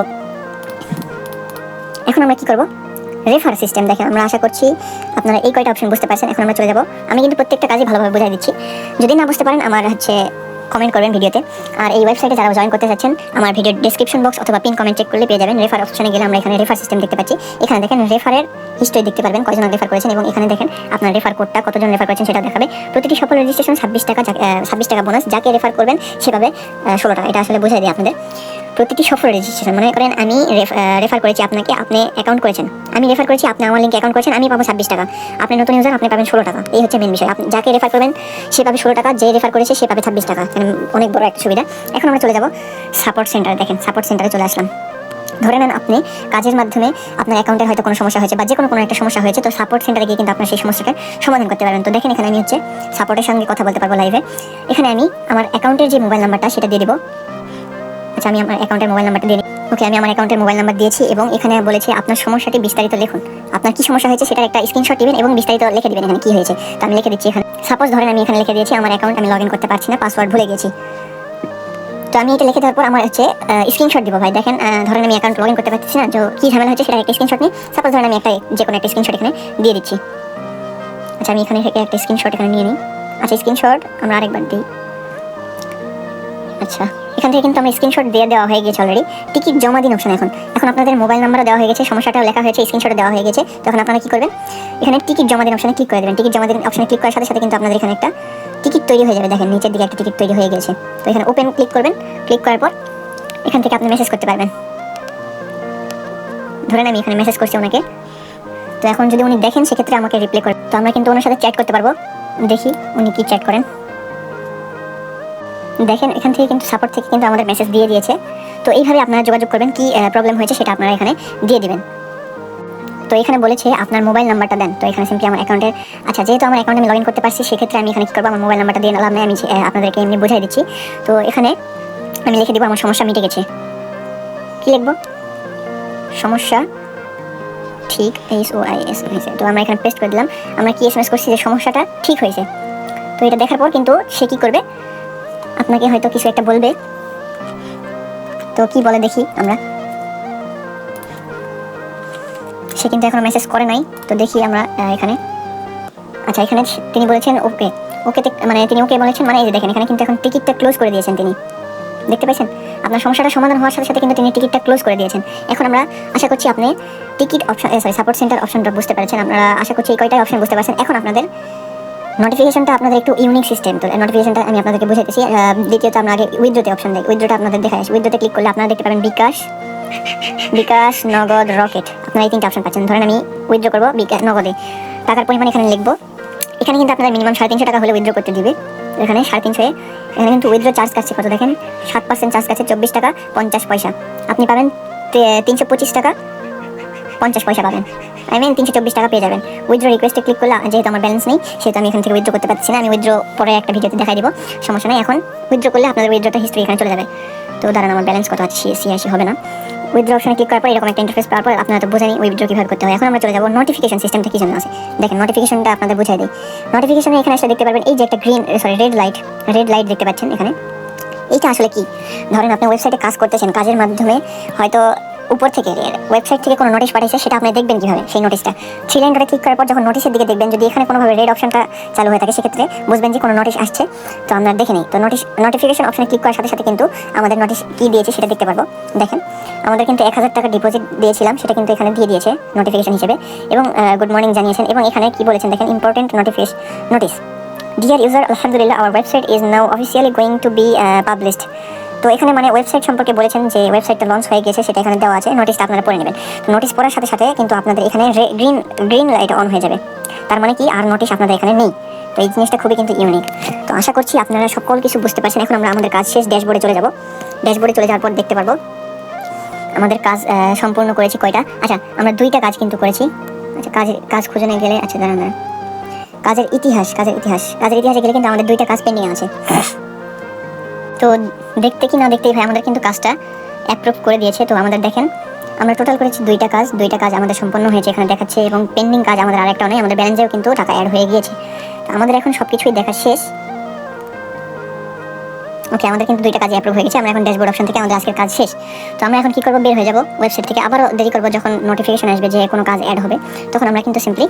এখন আমরা কি করবো, রেফার সিস্টেম। দেখেন আমরা আশা করছি আপনারা এই কয়টা অপশন বুঝতে পারছেন। এখন আমরা চলে যাব, আমি কিন্তু প্রত্যেকটা কাজই ভালোভাবে বোঝাই দিচ্ছি। যদি না বুঝতে পারেন আমার হচ্ছে কমেন্ট করবেন ভিডিওতে। আর এই ওয়েবসাইটে যারা জয়েন করতে চাচ্ছেন, আমার ভিডিওর ডেসক্রিপশন বক্স অথবা পিন কমেন্ট চেক করলে পেয়ে যাবেন। রেফার অপশনে গেলে আমরা এখানে রেফার সিস্টেম দেখতে পাচ্ছি। এখানে দেখেন রেফারের হিস্ট্রি দেখতে পারবেন, কয়জন রেফার করেছেন, এবং এখানে দেখেন আপনার রেফার কোডটা কতজন রেফার করেছেন সেটা দেখাবে। প্রতিটি সফল রেজিস্ট্রেশন 26 টাকা বোনাস, যাকে রেফার করবেন সেভাবে 16 টাকা। এটা আসলে বোঝাই দিই আপনাদের। প্রতিটি সফল রেজিস্ট্রেশন, মনে করেন আমি রেফার করেছি আপনাকে, আপনি অ্যাকাউন্ট করেছেন, আমি রেফার করেছি, আপনি আমার লিঙ্কে অ্যাকাউন্ট করেছেন, আমি পাবো 26 টাকা। আপনি নতুন ইউজার, আপনি পাবেন 16 টাকা। এই হচ্ছে মেন বিষয়। আপনি যাকে রেফার করবেন সে পাবে 16 টাকা, যে রেফার করেছে সে পাবে 26 টাকা। অনেক বড় একটা সুবিধা। এখন আমরা চলে যাব সাপোর্ট সেন্টারে। দেখেন সাপোর্ট সেন্টারে চলে আসলাম। ধরে নেন আপনি কাজের মাধ্যমে আপনার অ্যাকাউন্টের হয়তো কোনো সমস্যা হয়েছে বা যে কোনো একটা সমস্যা হয়েছে, তো সাপোর্ট সেন্টারে গিয়ে কিন্তু আপনার সেই সমস্যাকে সমাধান করতে পারবেন। তো দেখেন এখানে আমি হচ্ছে সাপোর্টের সঙ্গে কথা বলতে পারবো লাইভে। এখানে আমি আমার অ্যাকাউন্টের যে মোবাইল নাম্বারটা সেটা দিয়ে দিব। আচ্ছা, আমি আমার অ্যাকাউন্টের মোবাইল নাম্বারটা দিয়ে দিই। ওকে, আমি আমার অ্যাকাউন্টের মোবাইল নাম্বার দিয়েছি এবং এখানে বলেছে আপনার সমস্যাটি বিস্তারিত লিখুন। আপনার কি সমস্যা হয়েছে সেটার একটা স্ক্রিনশট দিবেন এবং বিস্তারিত লিখে দিবেন এখানে কি হয়েছে। তো আমি লিখে দিচ্ছি এখানে। সাপোজ ধরেন আমি এখানে লিখে দিয়েছি আমার অ্যাকাউন্ট আমি লগ ইন করতে পারছি না, পাসওয়ার্ড ভুলে গেছি। তো আমি এটা লিখে দেওয়ার পর আমার হচ্ছে স্ক্রিনশট দিব। ভাই দেখেন, ধরেন আমি অ্যাকাউন্ট লগ ইন করতে পারছি না, তো কি ঝামেলা হচ্ছে সেটা একটা স্ক্রিনশট নিই। সাপোজ ধরেন আমি যে কোনো একটা স্ক্রিনশট এখানে দিয়ে দিচ্ছি। আচ্ছা, আমি এখানে থেকে একটা স্ক্রিনশট এখানে নিয়ে নিই। আচ্ছা, স্ক্রিনশট আমরা আরেকবার দিই। আচ্ছা, এখান থেকে কিন্তু আমরা স্ক্রিনশট দিয়ে দেওয়া হয়ে গেছে অলরেডি। টিকিট জমা দিন অপশন এখন আপনাদের মোবাইল নাম্বারও দেওয়া হয়ে গেছে, সমস্যাটাও লেখা হয়েছে, স্ক্রিনশটে দেওয়া হয়ে গেছে। তখন আপনারা কি করবেন, এখানে টিকিট জমা দিন অপশনে ক্লিক করে দেবেন। টিকিট জমা দিন অপশনে ক্লিক করার সাথে সাথে কিন্তু আপনাদের এখানে একটা টিকিট তৈরি হয়ে যাবে। দেখেন নিচের দিকে একটা টিকিট তৈরি হয়ে গেছে। তো এখানে ওপেন ক্লিক করবেন। ক্লিক করার পর এখান থেকে আপনি মেসেজ করতে পারবেন। ধরেন আমি এখানে মেসেজ করছি ওনাকে, তো এখন যদি উনি দেখেন সেক্ষেত্রে আমাকে রিপ্লাই করে, তো আমরা কিন্তু ওনার সাথে চ্যাট করতে পারবো। দেখি উনি কি চ্যাট করেন। দেখেন এখান থেকে কিন্তু সাপোর্ট থেকে কিন্তু আমাদের মেসেজ দিয়ে দিয়েছে। তো এইভাবে আপনারা যোগাযোগ করবেন, কি প্রবলেম হয়েছে সেটা আপনারা এখানে দিয়ে দিবেন। তো এখানে বলেছে আপনার মোবাইল নাম্বারটা দেন। তো এখানে সিম্পলি আমার অ্যাকাউন্টের, আচ্ছা যেহেতু আমার অ্যাকাউন্টে আমি লগ ইন করতে পারছি সেক্ষেত্রে আমি এখানে কী করবো, আমার মোবাইল নাম্বারটা দিয়ে নিলাম। আমি আপনাদেরকে এমনি বোঝাই দিচ্ছি। তো এখানে আমি লিখে দিব আমার সমস্যা মিটে গেছে। কি লিখবো, সমস্যা ঠিক SOIS হয়েছে। তো আমরা এখানে পেস্ট করে দিলাম। আমরা কি SMS করছি যে সমস্যাটা ঠিক হয়েছে। তো এটা দেখার পর কিন্তু সে কী করবে, আপনাকে হয়তো কিছু একটা বলবে। তো কি বলে দেখি আমরা। সে কিন্তু এখনো মেসেজ করে নাই। তো দেখি আমরা এখানে, আচ্ছা এখানে তিনি বলেছেন ওকে মানে তিনি ওকে বলেছেন, মানে এই যে দেখেন এখানে কিন্তু এখন টিকিটটা ক্লোজ করে দিয়েছেন তিনি। দেখতে পাচ্ছেন আপনার সমস্যাটা সমাধান হওয়ার সাথে সাথে কিন্তু তিনি টিকিটটা ক্লোজ করে দিয়েছেন। এখন আমরা আশা করছি আপনি টিকিট অপশন সাপোর্ট সেন্টার অপশনটা বুঝতে পেরেছেন। আপনারা আশা করছি এই কয়টাই অপশন বুঝতে পারছেন। এখন আপনাদের নোটিফিকেশনটা আপনাদের একটু ইউনিক সিস্টেম। তো নোটিফিকেশনটা আমি আপনাদেরকে বুঝাইতেছি। দ্বিতীয়ত আমরা আগে উইথড্রতে অপশন দেই। উইথড্রটা আপনাদের দেখাই আসি। উইথড্রতে ক্লিক করলে আপনারা দেখতে পাবেন বিকাশ, নগদ, রকেট। আপনারা এই তিনটা অপশন পাচ্ছেন। ধরেন আমি উইথড্র করবো নগদে, টাকার পরিমাণ এখানে লিখবো। এখানে কিন্তু আপনাদের মিনিমাম 350 টাকা হলে উইথড্র করতে দিবে। এখানে 350, এখানে কিন্তু উইথড্র চার্জ কাটছে কত দেখেন, 7% চার্জ কাটছে 24 টাকা 50 পয়সা। আপনি পাবেন 325 টাকা 50 পয়সা পাবেন। 324 টাকা পেয়ে যাবেন। উইথড্র রিকোয়েস্টে ক্লিক করলে, যেহেতু আমার ব্যালেন্স নেই সেহেতু আমি এখান থেকে উইথড্র করতে পারছি না। আমি উইথড্র পরে একটা ভিডিওতে দেখাই দিব, সমস্যা নেই। এখন উইথড্র করলে আপনাদের উইথড্রটা হিস্ট্রি এখানে চলে যাবে। তো দাঁড়ান, আমার ব্যালেন্স কত আছে, 86 হবে না। উইথড্র অপশনে ক্লিক করার পর এরকম একটা ইন্টারফেস পাওয়ার পর আপনারা তো বোঝেনি উইথড্র কীভাবে করতে হয়। এখন আমরা চলে যাবো নোটিফিকেশন সিস্টেমটা কী জন্য আছে। দেখেন নোটিফিকেশনটা আপনাদের বুঝাই দিই। নোটিফিকেশনে এখানে আসলে দেখতে পারবেন এই যে একটা রেড লাইট দেখতে পাচ্ছেন এখানে। এইটা আসলে কি, ধরেন আপনি ওয়েবসাইটে কাজ করতেছেন, কাজের মাধ্যমে হয়তো উপর থেকে ওয়েবসাইট থেকে কোনো নোটিশ পাঠাইছে, সেটা আপনি দেখবেন কীভাবে সেই নোটিশটা। 3 লাইন ক্লিক করার পর যখন নোটিশের দিকে দেখবেন, যদি এখানে কোনোভাবে রেড অপশনটা চালু হয়ে থাকে সেক্ষেত্রে বুঝবেন যে কোনো নোটিশ আসছে। তো আমরা দেখে নিই। তো নোটিফিকেশন অপশনে ক্লিক করার সাথে সাথে কিন্তু আমাদের নোটিশ কী দিয়েছে সেটা দেখতে পারবো। দেখেন আমাদের কিন্তু 1000 টাকা ডিপোজিট দিয়েছিলাম, সেটা কিন্তু এখানে দিয়ে দিয়েছে নোটিফিকেশন হিসেবে, এবং গুড মর্নিং জানিয়েছেন। এবং এখানে কি বলেছেন দেখেন, ইম্পর্টেন্ট নোটিস ডিয়ার ইউজার, আলহামদুলিল্লাহ hour website is now officially going to B published. তো এখানে মানে ওয়েবসাইট সম্পর্কে বলেছেন যে ওয়েবসাইটটা লঞ্চ হয়ে গেছে, সেটা এখানে দেওয়া আছে। নোটিশটা আপনারা পড়ে নেবেন। তো নোটিশ পড়ার সাথে সাথে কিন্তু আপনাদের এখানে গ্রিন লাইট অন হয়ে যাবে। তার মানে কি, আর নোটিশ আপনাদের এখানে নেই। তো এই জিনিসটা খুবই কিন্তু ইউনিক। তো আশা করছি আপনারা সকল কিছু বুঝতে পারছেন। এখন আমরা আমাদের কাজ শেষ, ড্যাশবোর্ডে চলে যাব। ড্যাশবোর্ডে চলে যাওয়ার পর দেখতে পারবো আমাদের কাজ সম্পূর্ণ করেছি কয়টা। আচ্ছা আমরা 2টা কাজ কিন্তু করেছি। আচ্ছা কাজ খুঁজে নিয়ে গেলে, আচ্ছা দাঁড়ান, কাজের ইতিহাসে গেলে কিন্তু আমাদের 2টা কাজ পেন্ডিং আছে। তো দেখতে কি না দেখতেই ভাই আমাদের কিন্তু কাজটা অ্যাপ্রুভ করে দিয়েছে। তো আমাদের দেখেন আমরা টোটাল করেছি 2টা কাজ আমাদের সম্পন্ন হয়েছে এখানে দেখাচ্ছে, এবং পেন্ডিং কাজ আমাদের আরেকটাও নেই। আমাদের ব্যালেন্সেও কিন্তু টাকা অ্যাড হয়ে গিয়েছে। তো আমাদের এখন সব কিছুই দেখা শেষ। ওকে, আমাদের কিন্তু 2টা কাজ অ্যাপ্রুভ হয়ে গেছে। আমরা এখন ড্যাশবোর্ড অপশন থেকে আমাদের আজকের কাজ শেষ। তো আমরা এখন কি করবো, বের হয়ে যাবো ওয়েবসাইট থেকে। আবারও দেরি করবো, যখন নোটিফিকেশন আসবে যে কোনো কাজ অ্যাড হবে, তখন আমরা কিন্তু সিম্পলি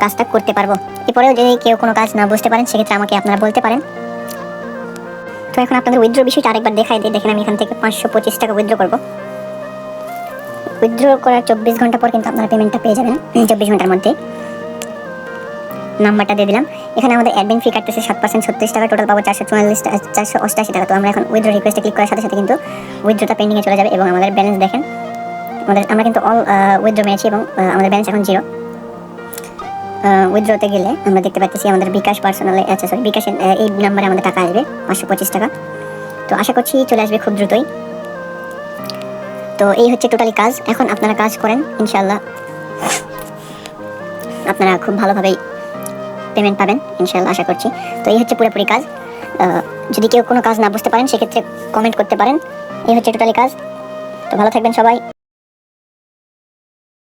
কাজটা করতে পারবো। এরপরেও যদি কেউ কোনো কাজ না বুঝতে পারেন সেক্ষেত্রে আমাকে আপনারা বলতে পারেন। তো তো এখন আপনাদের উইথড্র বিষয়টা আরেকবার দেখাই দিই। দেখেন আমি এখান থেকে 525 টাকা উইথড্র করব। উইথড্র করার 24 ঘন্টা পর কিন্তু আপনারা পেমেন্টটা পেয়ে যাবেন। 24 ঘন্টার মধ্যে নাম্বারটা দিয়ে দিলাম। এখানে আমাদের অ্যাডমিন ফি কাটতেছে 7%, 36 টাকা, টোটাল পাবো 488 টাকা। তো আমরা এখন উইথড্র রিকোয়েস্টে ক্লিক করার সাথে সাথে কিন্তু উইথড্রটা পেন্ডিংয়ে চলে যাবে এবং আমাদের ব্যালেন্স দেখেন আমরা কিন্তু অল উইথড্র মেরেছি এবং আমাদের ব্যালেন্স এখন 0। উইথড্রতে গেলে আমরা দেখতে পাচ্ছি আমাদের বিকাশ পার্সোনালে বিকাশ এই নাম্বারে আমাদের টাকা আসবে 525 টাকা। তো আশা করছি চলে আসবে খুব দ্রুতই। তো এই হচ্ছে টোটালি কাজ। এখন আপনারা কাজ করেন, ইনশাআল্লাহ আপনারা খুব ভালোভাবেই পেমেন্ট পাবেন ইনশাআল্লাহ, আশা করছি। তো এই হচ্ছে পুরোপুরি কাজ। যদি কেউ কোনো কাজ না বুঝতে পারেন সেক্ষেত্রে কমেন্ট করতে পারেন। এই হচ্ছে টোটালি কাজ। তো ভালো থাকবেন সবাই।